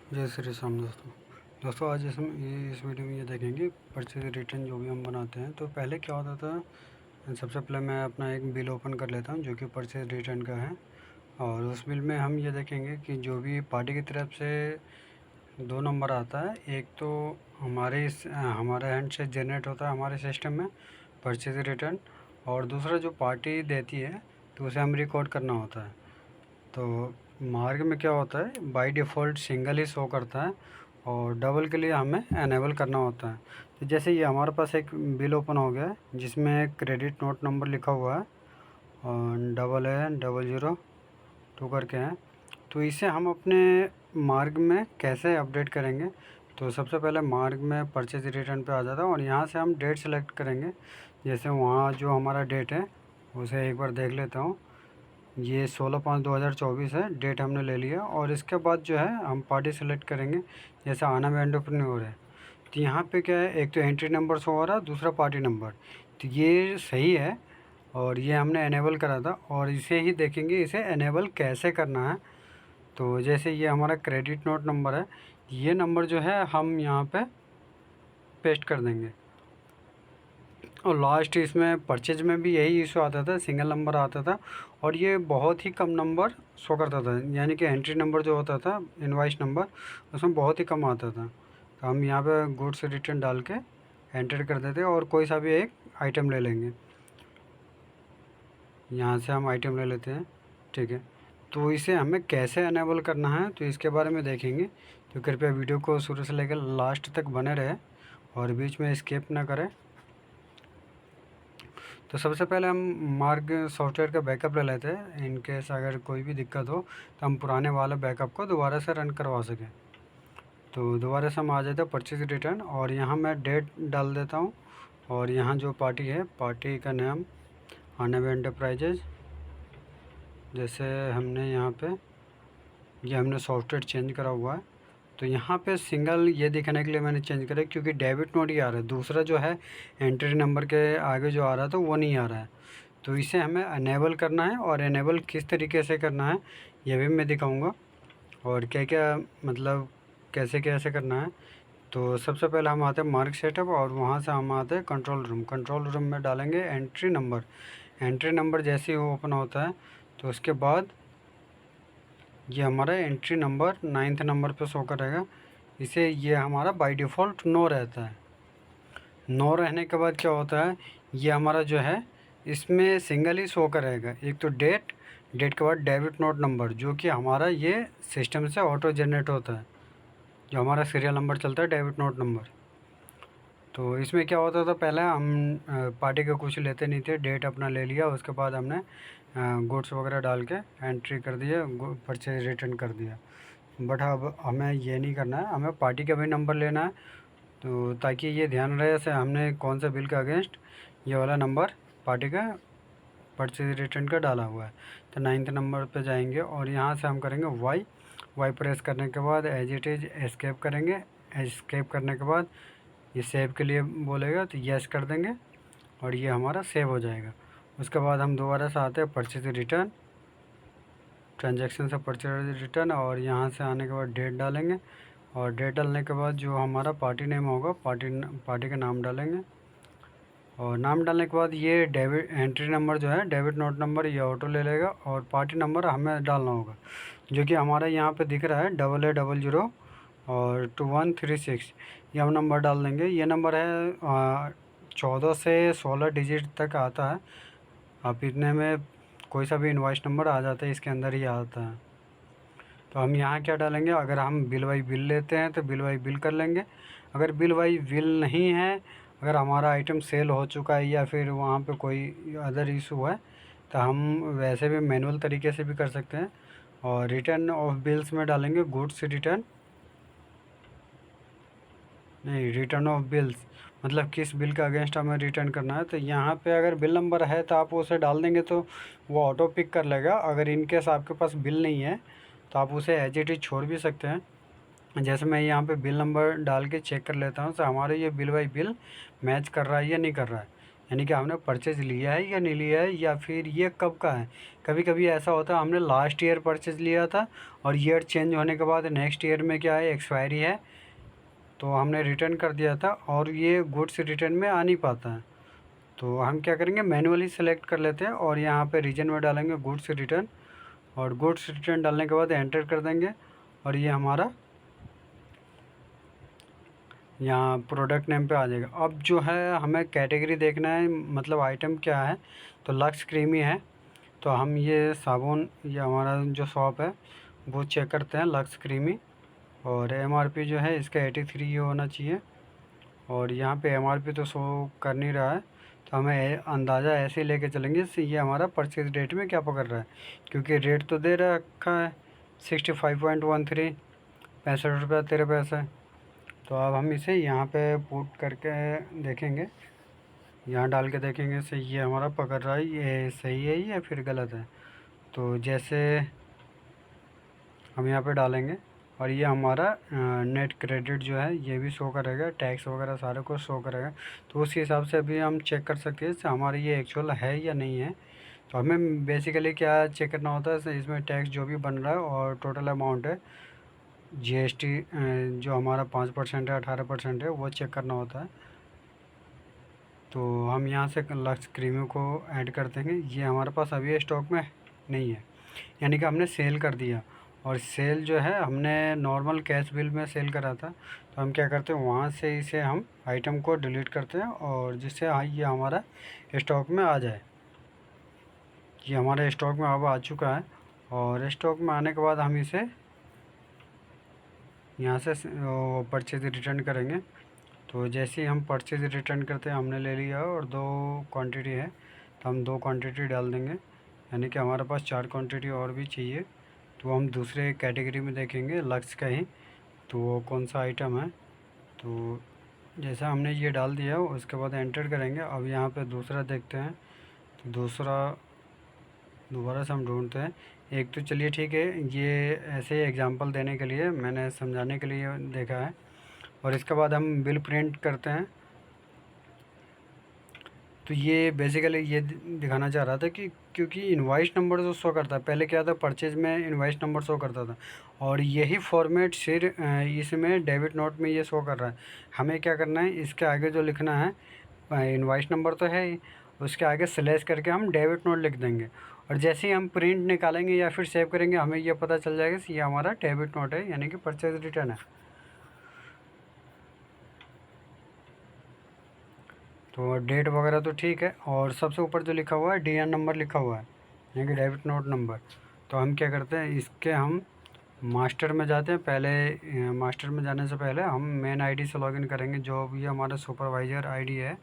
जय श्री राम दोस्तों आज इस वीडियो में ये देखेंगे परचेज रिटर्न जो भी हम बनाते हैं। तो पहले क्या होता था, सबसे पहले मैं अपना एक बिल ओपन कर लेता हूँ जो कि परचेज रिटर्न का है। और उस बिल में हम ये देखेंगे कि जो भी पार्टी की तरफ से दो नंबर आता है, एक तो हमारे हैंड से जनरेट होता है हमारे सिस्टम में परचेज रिटर्न, और दूसरा जो पार्टी देती है तो उसे हम रिकॉर्ड करना होता है। तो मार्ग में क्या होता है, by default single he show करता है और डबल के लिए हमें एनेबल करना होता है। तो जैसे ये हमारे पास एक बिल ओपन हो गया है जिसमें क्रेडिट नोट नंबर लिखा हुआ है और 880002 करके हैं। तो इसे हम अपने मार्ग में कैसे अपडेट करेंगे, तो सबसे पहले मार्ग में परचेज रिटर्न पे आ जाता है और यहाँ से हम डेट सेलेक्ट करेंगे। जैसे वहाँ जो हमारा डेट है उसे एक बार देख लेता हूँ। ये 16/5/2024 है, डेट हमने ले लिया। और इसके बाद जो है हम पार्टी सेलेक्ट करेंगे, जैसे आनंद एंटरप्रेन्योर है। तो यहाँ पे क्या है, एक तो एंट्री नंबर शो हो रहा है, दूसरा पार्टी नंबर। तो ये सही है और ये हमने एनेबल करा था और इसे ही देखेंगे इसे एनेबल कैसे करना है। तो जैसे ये हमारा क्रेडिट नोट नंबर है, ये नंबर जो है हम यहाँ पे पेस्ट कर देंगे। और लास्ट इसमें परचेज में भी यही इशू आता था, सिंगल नंबर आता था और ये बहुत ही कम नंबर शो करता था, यानी कि एंट्री नंबर जो होता था इनवाइस नंबर उसमें बहुत ही कम आता था। तो हम यहाँ पे गुड्स रिटर्न डाल के एंटर कर देते और कोई सा भी एक आइटम ले लेंगे। यहाँ से हम आइटम ले लेते हैं, ठीक है। तो इसे हमें कैसे अनेबल करना है तो इसके बारे में देखेंगे। तो कृपया वीडियो को शुरू से लेकर लास्ट तक बने रहे और बीच में स्किप ना करें। तो सबसे पहले हम मार्ग सॉफ्टवेयर का बैकअप ले लेते हैं, इन केस अगर कोई भी दिक्कत हो तो हम पुराने वाले बैकअप को दोबारा से रन करवा सकें। तो दोबारा से हम आ जाते हैं परचेज रिटर्न और यहाँ मैं डेट डाल देता हूँ और यहाँ जो पार्टी है पार्टी का नाम आनंद एंटरप्राइजेज। जैसे हमने यहाँ पे ये हमने सॉफ्टवेयर चेंज करा हुआ है, तो यहाँ पे सिंगल ये दिखाने के लिए मैंने चेंज करा क्योंकि डेबिट नोट ही आ रहा है, दूसरा जो है एंट्री नंबर के आगे जो आ रहा था वो नहीं आ रहा है। तो इसे हमें अनेबल करना है और अनेबल किस तरीके से करना है ये भी मैं दिखाऊंगा और क्या क्या मतलब कैसे कैसे करना है। तो सबसे पहले हम आते हैं मार्क सेटअप और वहाँ से हम आते हैं कंट्रोल रूम। कंट्रोल रूम में डालेंगे एंट्री नंबर। एंट्री नंबर जैसे ही ओपन होता है तो उसके बाद ये हमारा एंट्री नंबर 9th नंबर पे शो करेगा। इसे ये हमारा बाय डिफ़ॉल्ट नो रहता है। नो रहने के बाद क्या होता है, ये हमारा जो है इसमें सिंगल ही शो करेगा। एक तो डेट, डेट के बाद डेबिट नोट नंबर जो कि हमारा ये सिस्टम से ऑटो जनरेट होता है, जो हमारा सीरियल नंबर चलता है डेबिट नोट नंबर। तो इसमें क्या होता था, पहले हम पार्टी का कुछ लेते नहीं थे, डेट अपना ले लिया, उसके बाद हमने गुड्स वगैरह डाल के एंट्री कर दिया, परचेज रिटर्न कर दिया। बट अब हमें ये नहीं करना है, हमें पार्टी का भी नंबर लेना है। तो ताकि ये ध्यान रहे से हमने कौन सा बिल के अगेंस्ट ये वाला नंबर पार्टी का परचेज रिटर्न का डाला हुआ है। तो 9th नंबर पे जाएंगे और यहाँ से हम करेंगे वाई प्रेस करने के बाद एज इट इज़ एस्केप करेंगे। एस्केप करने के बाद ये सेव के लिए बोलेगा तो यस कर देंगे और ये हमारा सेव हो जाएगा। उसके बाद हम दोबारा से आते हैं परचेज रिटर्न, ट्रांजैक्शन से परचेज रिटर्न और यहाँ से आने के बाद डेट डालेंगे और डेट डालने के बाद जो हमारा पार्टी नेम होगा पार्टी का नाम डालेंगे और नाम डालने के बाद ये डेबिट एंट्री नंबर जो है डेबिट नोट नंबर ये ऑटो ले लेगा और पार्टी नंबर हमें डालना होगा जो कि हमारा यहाँ पे दिख रहा है 8800 और 2136। ये हम नंबर डाल देंगे। ये नंबर है 14 से 16 डिजिट तक आता है। आप इतने में कोई सा भी इनवॉइस नंबर आ जाता है, इसके अंदर ही आता है। तो हम यहाँ क्या डालेंगे, अगर हम बिल बाई बिल लेते हैं तो बिल बाई बिल कर लेंगे। अगर बिल बाई बिल नहीं है, अगर हमारा आइटम सेल हो चुका है या फिर वहाँ पे कोई अदर इशू है तो हम वैसे भी मैनुअल तरीके से भी कर सकते हैं। और रिटर्न ऑफ बिल्स में डालेंगे गुड्स रिटर्न, नहीं रिटर्न ऑफ बिल्स मतलब किस बिल के अगेंस्ट हमें रिटर्न करना है। तो यहाँ पे अगर बिल नंबर है तो आप उसे डाल देंगे तो वो ऑटो पिक कर लेगा। अगर इनकेस आपके पास बिल नहीं है तो आप उसे एज इट इज़ छोड़ भी सकते हैं। जैसे मैं यहाँ पे बिल नंबर डाल के चेक कर लेता हूँ तो हमारे ये बिल बाई बिल मैच कर रहा है या नहीं कर रहा है। यानी कि हमने परचेज़ लिया है या नहीं लिया है, या फिर ये कब का है। कभी कभी ऐसा होता है हमने लास्ट ईयर परचेज़ लिया था और ईयर चेंज होने के बाद नेक्स्ट ईयर में क्या है, एक्सपायरी है, तो हमने रिटर्न कर दिया था और ये गुड्स रिटर्न में आ नहीं पाता है। तो हम क्या करेंगे, मैनुअली सेलेक्ट कर लेते हैं और यहाँ पे रीजन में डालेंगे गुड्स रिटर्न, और गुड्स रिटर्न डालने के बाद एंटर कर देंगे और ये हमारा यहाँ प्रोडक्ट नेम पे आ जाएगा। अब जो है हमें कैटेगरी देखना है, मतलब आइटम क्या है, तो लक्स क्रीमी है, तो हम ये साबुन, ये हमारा जो शॉप है वो चेक करते हैं लक्स क्रीमी, और एमआरपी जो है इसका 83 ये होना चाहिए, और यहाँ पे एमआरपी तो शो कर नहीं रहा है, तो हमें अंदाज़ा ऐसे ही लेके चलेंगे इससे ये हमारा परचेज रेट में क्या पकड़ रहा है, क्योंकि रेट तो दे रखा है 65.13, 65 रुपये 13 पैसे। तो अब हम इसे यहाँ पे पुट करके देखेंगे, यहाँ डाल के देखेंगे से ये हमारा पकड़ रहा है, ये सही है या फिर गलत है। तो जैसे हम यहाँ पे डालेंगे और ये हमारा नेट क्रेडिट जो है ये भी शो करेगा, टैक्स वगैरह सारे कुछ शो करेगा, तो उस हिसाब से अभी हम चेक कर सकते हैं हमारा ये एक्चुअल है या नहीं है। तो हमें बेसिकली क्या चेक करना होता है, इसमें टैक्स जो भी बन रहा है और टोटल अमाउंट है, जीएसटी जो हमारा 5% है 18% है वो चेक करना होता है। तो हम यहाँ से लक्स क्रीमी को ऐड कर देंगे, ये हमारे पास अभी स्टॉक में नहीं है, यानी कि हमने सेल कर दिया, और सेल जो है हमने नॉर्मल कैश बिल में सेल करा था, तो हम क्या करते हैं वहाँ से इसे हम आइटम को डिलीट करते हैं और जिससे ये हमारा स्टॉक में आ जाए। ये हमारे स्टॉक में अब आ चुका है, और स्टॉक में आने के बाद हम इसे यहाँ से परचेज रिटर्न करेंगे। तो जैसे ही हम परचेज रिटर्न करते हैं, हमने ले लिया और 2 क्वांटिटी है, तो हम 2 क्वांटिटी डाल देंगे, यानी कि हमारे पास 4 क्वांटिटी और भी चाहिए। तो हम दूसरे कैटेगरी में देखेंगे लक्स का ही, तो वो कौन सा आइटम है। तो जैसा हमने ये डाल दिया उसके बाद एंटर करेंगे। अब यहाँ पे दूसरा देखते हैं, तो दूसरा दोबारा से हम ढूंढते हैं। एक तो चलिए ठीक है, ये ऐसे ही एग्जांपल देने के लिए मैंने समझाने के लिए देखा है, और इसके बाद हम बिल प्रिंट करते हैं। तो ये बेसिकली ये दिखाना चाह रहा था कि क्योंकि इनवाइस नंबर जो शो करता है, पहले क्या था परचेज में इनवाइस नंबर शो करता था, और यही फॉर्मेट सिर्फ इसमें डेबिट नोट में ये शो कर रहा है। हमें क्या करना है, इसके आगे जो लिखना है, इनवाइस नंबर तो है ही, उसके आगे स्लैश करके हम डेबिट नोट लिख देंगे, और जैसे ही हम प्रिंट निकालेंगे या फिर सेव करेंगे हमें ये पता चल जाएगा कि ये हमारा डेबिट नोट है, यानी कि परचेज रिटर्न है। तो डेट वगैरह तो ठीक है, और सबसे ऊपर जो लिखा हुआ है डीएन नंबर लिखा हुआ है, यानी कि डेबिट नोट नंबर। तो हम क्या करते हैं, इसके हम मास्टर में जाते हैं। पहले मास्टर में जाने से पहले हम मेन आईडी से लॉगिन करेंगे, जो भी हमारा सुपरवाइज़र आईडी है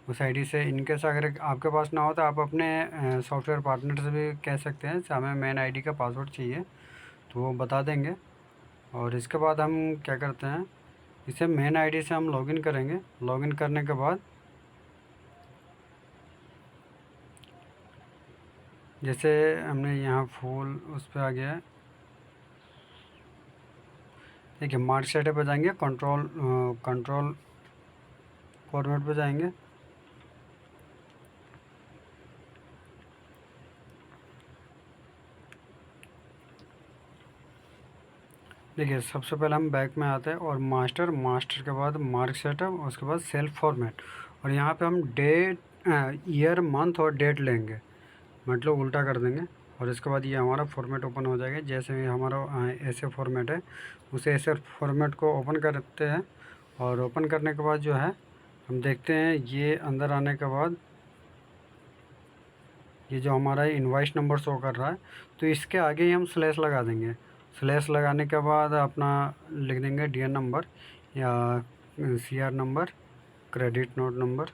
उस आईडी से। इनकेस अगर आपके पास ना हो तो आप अपने सॉफ्टवेयर पार्टनर से भी कह सकते हैं हमें मेन आईडी का पासवर्ड चाहिए, तो वो बता देंगे। और इसके बाद हम क्या करते हैं, इसे मेन आईडी से हम लॉगिन करेंगे। लॉगिन करने के बाद जैसे हमने यहाँ फुल उस पर आ गया है, देखिए मार्क सेटअप पे जाएंगे, कंट्रोल फॉर्मेट पे जाएंगे, देखिए सबसे पहले हम बैक में आते हैं और मास्टर के बाद मार्क सेटअप, उसके बाद सेल्फ फॉर्मेट, और यहाँ पे हम डेट, ईयर, मंथ और डेट लेंगे, मतलब उल्टा कर देंगे, और इसके बाद ये हमारा फॉर्मेट ओपन हो जाएगा। जैसे ही हमारा ऐसे फॉर्मेट है, उसे ऐसे फॉर्मेट को ओपन करते हैं, और ओपन करने के बाद जो है हम देखते हैं ये अंदर आने के बाद ये जो हमारा इनवाइस नंबर शो कर रहा है, तो इसके आगे ही हम स्लैश लगा देंगे। स्लैश लगाने के बाद अपना लिख देंगे डीएन नंबर या CR number, credit note number,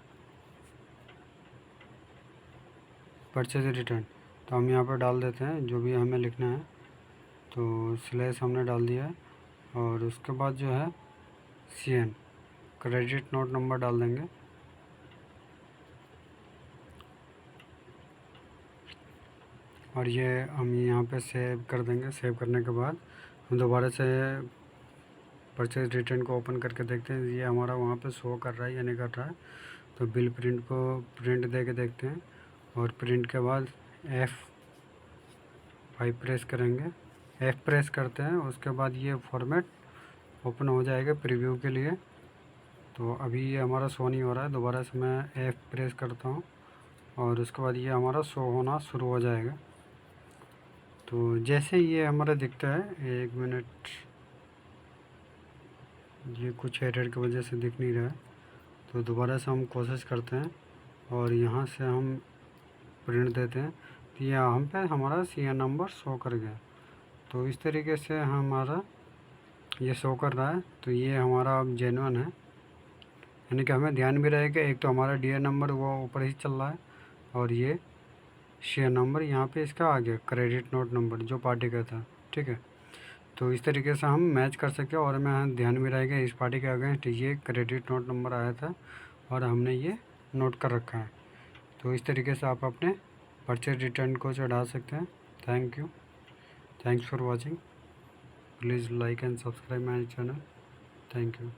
purchase return. तो हम यहाँ पर डाल देते हैं जो भी हमें लिखना है। तो स्लैश हमने डाल दिया है, और उसके बाद जो है सीएन, क्रेडिट नोट नंबर डाल देंगे, और ये हम यहाँ पे सेव कर देंगे। सेव करने के बाद हम दोबारा से परचेज रिटर्न को ओपन करके देखते हैं ये हमारा वहाँ पे शो कर रहा है या नहीं कर रहा है। तो बिल प्रिंट को प्रिंट दे के देखते हैं, और प्रिंट के बाद F5 प्रेस करेंगे, F प्रेस करते हैं, उसके बाद ये फॉर्मेट ओपन हो जाएगा प्रीव्यू के लिए। तो अभी ये हमारा शो नहीं हो रहा है, दोबारा से मैं F प्रेस करता हूँ और उसके बाद ये हमारा शो होना शुरू हो जाएगा। तो जैसे ये हमारा दिखता है, 1 मिनट, ये कुछ एरर की वजह से दिख नहीं रहा है, तो दोबारा से हम कोशिश करते हैं और यहाँ से हम प्रिंट देते हैं। तो यहाँ पे हमारा सीरियल नंबर शो कर गया। तो इस तरीके से हमारा ये शो कर रहा है, तो ये हमारा अब जेन्युइन है, यानी कि हमें ध्यान भी रहेगा, एक तो हमारा डी नंबर वो ऊपर ही चल रहा है और ये शेयर नंबर यहाँ पे इसका आ गया, क्रेडिट नोट नंबर जो पार्टी का था। ठीक है, तो इस तरीके से हम मैच कर सकते हैं और हमें ध्यान भी रहेगा इस पार्टी के अगेंस्ट ये क्रेडिट नोट नंबर आया था और हमने ये नोट कर रखा है। तो इस तरीके से आप अपने परचेज रिटर्न को चढ़ा सकते हैं। Thank you, thanks for watching, please like and subscribe my channel. Thank you.